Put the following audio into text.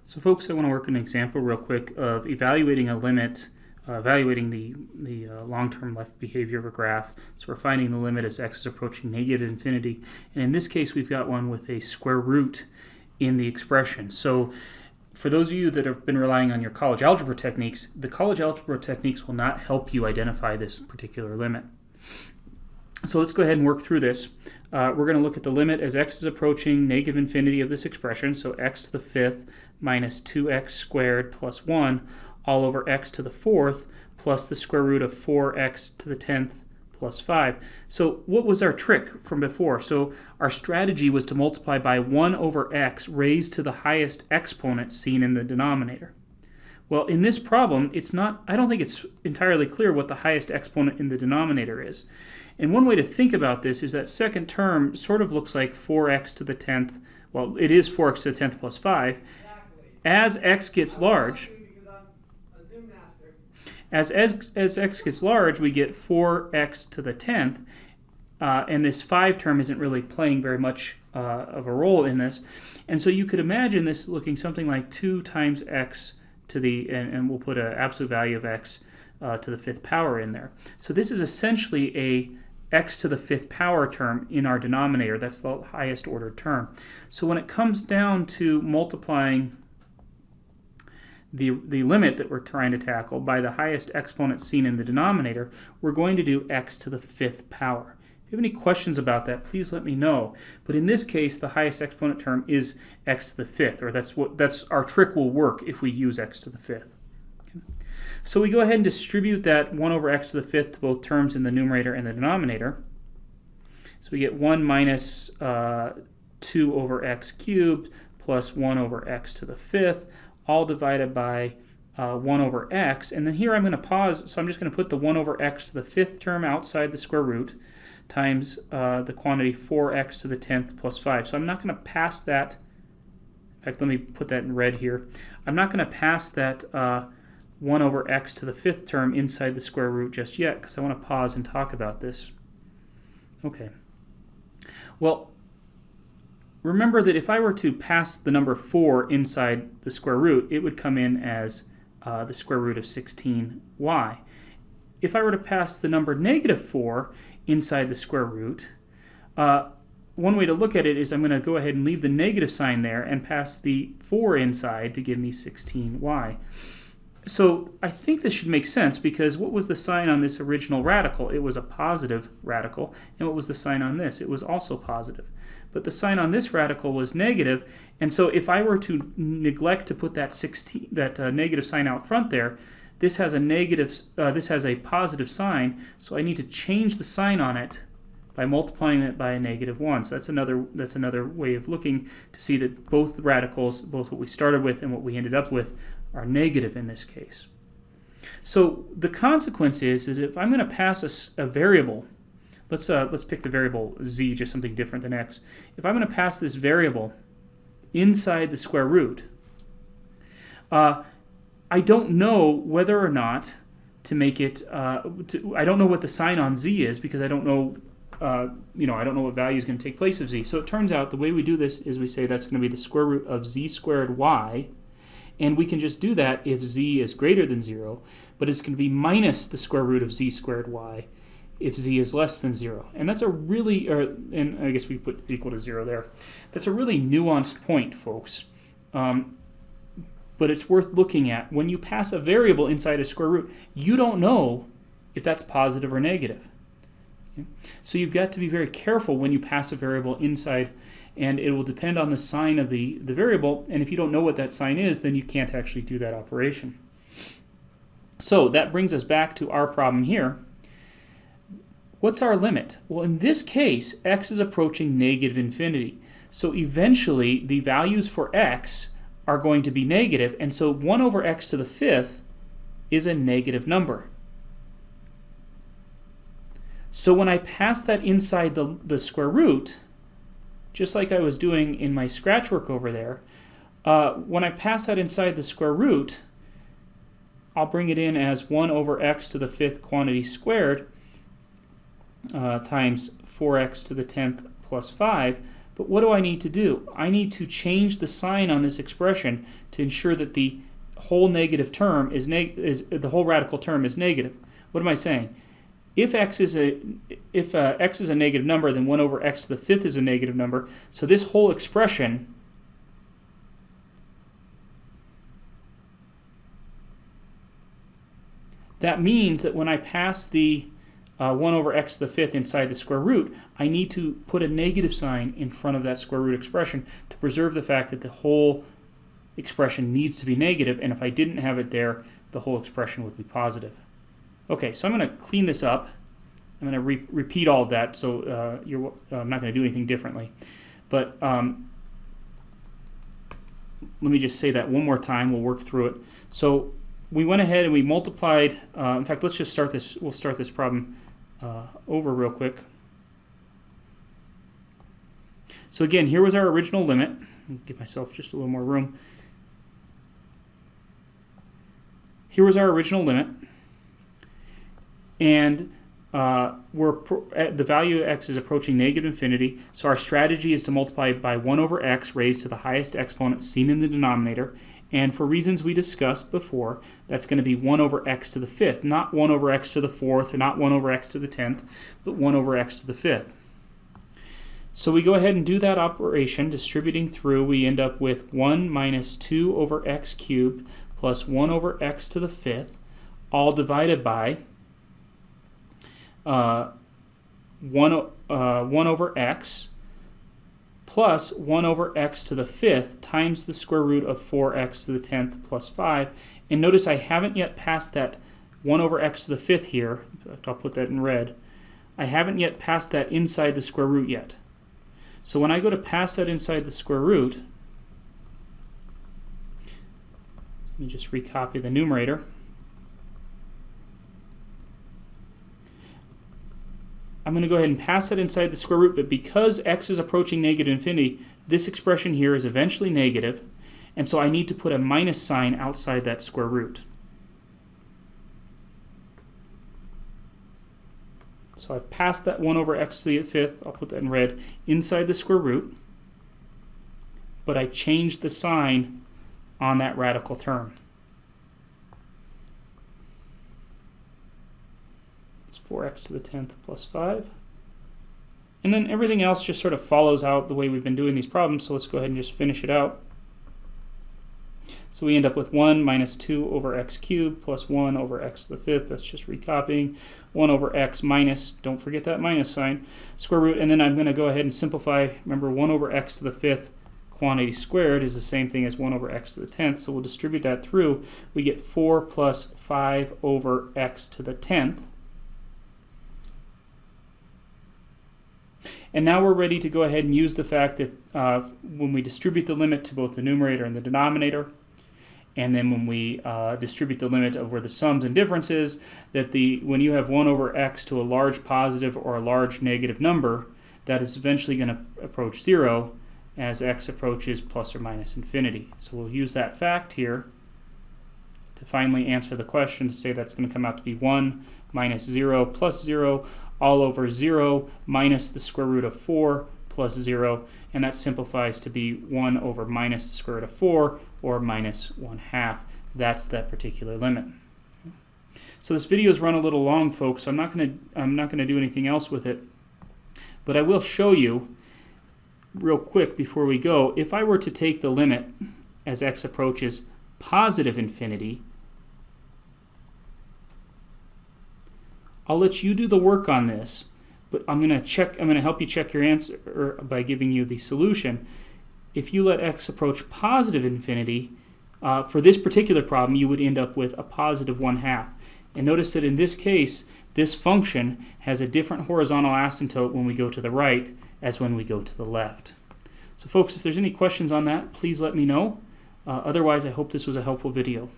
So folks, I want to work an example real quick of evaluating a limit, evaluating the long-term left behavior of a graph. So we're finding the limit as x is approaching negative infinity. And in this case, we've got one with a square root in the expression. So for those of you that have been relying on your college algebra techniques, the college algebra techniques will not help you identify this particular limit. So let's go ahead and work through this. We're going to look at the limit as x is approaching negative infinity of this expression, so x to the fifth minus 2x squared plus 1 all over x to the fourth plus the square root of 4x to the 10th plus 5. So what was our trick from before? So our strategy was to multiply by 1 over x raised to the highest exponent seen in the denominator. Well, in this problem, I don't think it's entirely clear what the highest exponent in the denominator is. And one way to think about this is that second term sort of looks like 4x to the 10th. Well, it is 4x to the 10th plus 5. Exactly. As x gets large, as x gets large, we get 4x to the 10th. And this 5 term isn't really playing very much of a role in this. And so you could imagine this looking something like 2 times x to the, and we'll put an absolute value of x to the fifth power in there. So this is essentially a x to the fifth power term in our denominator. That's the highest ordered term. So when it comes down to multiplying the limit that we're trying to tackle by the highest exponent seen in the denominator, we're going to do x to the fifth power. If you have any questions about that, please let me know. But in this case, the highest exponent term is x to the fifth, or that's our trick will work if we use x to the fifth. Okay. So we go ahead and distribute that 1 over x to the fifth to both terms in the numerator and the denominator. So we get 1 minus 2 over x cubed plus 1 over x to the fifth, all divided by 1 over x. And then here I'm going to pause, so I'm just going to put the 1 over x to the fifth term outside the square root times the quantity 4x to the 10th plus 5. So I'm not going to pass that. In fact, let me put that in red here. I'm not going to pass that 1 over x to the fifth term inside the square root just yet, because I want to pause and talk about this. Okay. Well, remember that if I were to pass the number 4 inside the square root, it would come in as the square root of 16y. If I were to pass the number negative 4 inside the square root, one way to look at it is I'm going to go ahead and leave the negative sign there and pass the 4 inside to give me 16y. So I think this should make sense, because what was the sign on this original radical? It was a positive radical. And what was the sign on this? It was also positive. But the sign on this radical was negative, and so if I were to neglect to put that negative sign out front there, this has a positive sign, so I need to change the sign on it by multiplying it by a negative 1. So that's another way of looking to see that both radicals, both what we started with and what we ended up with, are negative in this case. So the consequence is if I'm going to pass a variable, let's pick the variable z, just something different than x. If I'm going to pass this variable inside the square root, I don't know whether or not to make it. I don't know what the sign on z is, because I don't know. I don't know what value is going to take place of z. So it turns out the way we do this is we say that's going to be the square root of z squared y, and we can just do that if z is greater than 0, but it's going to be minus the square root of z squared y if z is less than 0. And that's a really, and I guess we put equal to 0 there. That's a really nuanced point, folks. But it's worth looking at. When you pass a variable inside a square root, you don't know if that's positive or negative. Okay? So you've got to be very careful when you pass a variable inside, and it will depend on the sign of the variable, and if you don't know what that sign is, then you can't actually do that operation. So that brings us back to our problem here. What's our limit? Well, in this case, x is approaching negative infinity. So eventually, the values for x are going to be negative, and so 1 over x to the fifth is a negative number. So when I pass that inside the square root, just like I was doing in my scratch work over there, when I pass that inside the square root, I'll bring it in as 1 over x to the fifth quantity squared times 4x to the 10th plus 5, But what do I need to do? I need to change the sign on this expression to ensure that the whole negative term the whole radical term is negative. What am I saying? If x is a negative number, then 1 over x to the fifth is a negative number. So this whole expression that means that when I pass the 1 over x to the fifth inside the square root, I need to put a negative sign in front of that square root expression to preserve the fact that the whole expression needs to be negative, and if I didn't have it there, the whole expression would be positive. Okay, so I'm going to clean this up. I'm going to repeat all of that, so I'm not going to do anything differently. But let me just say that one more time. We'll work through it. So we went ahead and we multiplied. In fact, let's just start this. We'll start this problem over real quick. So again, here was our original limit. Give myself just a little more room. Here was our original limit. And the value of x is approaching negative infinity, so our strategy is to multiply by 1 over x raised to the highest exponent seen in the denominator, and for reasons we discussed before, that's going to be 1 over x to the fifth, not 1 over x to the fourth, or not 1 over x to the 10th, but 1 over x to the fifth. So we go ahead and do that operation, distributing through. We end up with 1 minus 2 over x cubed plus 1 over x to the fifth, all divided by 1 over x plus 1 over x to the fifth times the square root of 4x to the 10th plus 5. And notice I haven't yet passed that 1 over x to the fifth here. In fact, I'll put that in red. I haven't yet passed that inside the square root yet. So when I go to pass that inside the square root, let me just recopy the numerator. I'm going to go ahead and pass that inside the square root, but because x is approaching negative infinity, this expression here is eventually negative, and so I need to put a minus sign outside that square root. So I've passed that 1 over x to the fifth, I'll put that in red, inside the square root, but I changed the sign on that radical term. It's 4x to the 10th plus 5. And then everything else just sort of follows out the way we've been doing these problems, so let's go ahead and just finish it out. So we end up with 1 minus 2 over x cubed plus 1 over x to the fifth. That's just recopying. 1 over x minus, don't forget that minus sign, square root. And then I'm going to go ahead and simplify. Remember, 1 over x to the fifth quantity squared is the same thing as 1 over x to the 10th. So we'll distribute that through. We get 4 plus 5 over x to the 10th. And now we're ready to go ahead and use the fact that when we distribute the limit to both the numerator and the denominator, and then when we distribute the limit over the sums and differences, that when you have 1 over x to a large positive or a large negative number, that is eventually going to approach 0 as x approaches plus or minus infinity. So we'll use that fact here to finally answer the question, to say that's going to come out to be 1 minus 0 plus 0 all over 0 minus the square root of 4 plus 0, and that simplifies to be 1 over minus the square root of 4, or minus 1/2. That's that particular limit. So this video is run a little long, folks, so I'm not going to do anything else with it, but I will show you real quick before we go. If I were to take the limit as x approaches positive infinity, I'll let you do the work on this, but I'm going to help you check your answer by giving you the solution. If you let x approach positive infinity, for this particular problem, you would end up with a positive 1/2. And notice that in this case, this function has a different horizontal asymptote when we go to the right as when we go to the left. So folks, if there's any questions on that, please let me know. Otherwise, I hope this was a helpful video.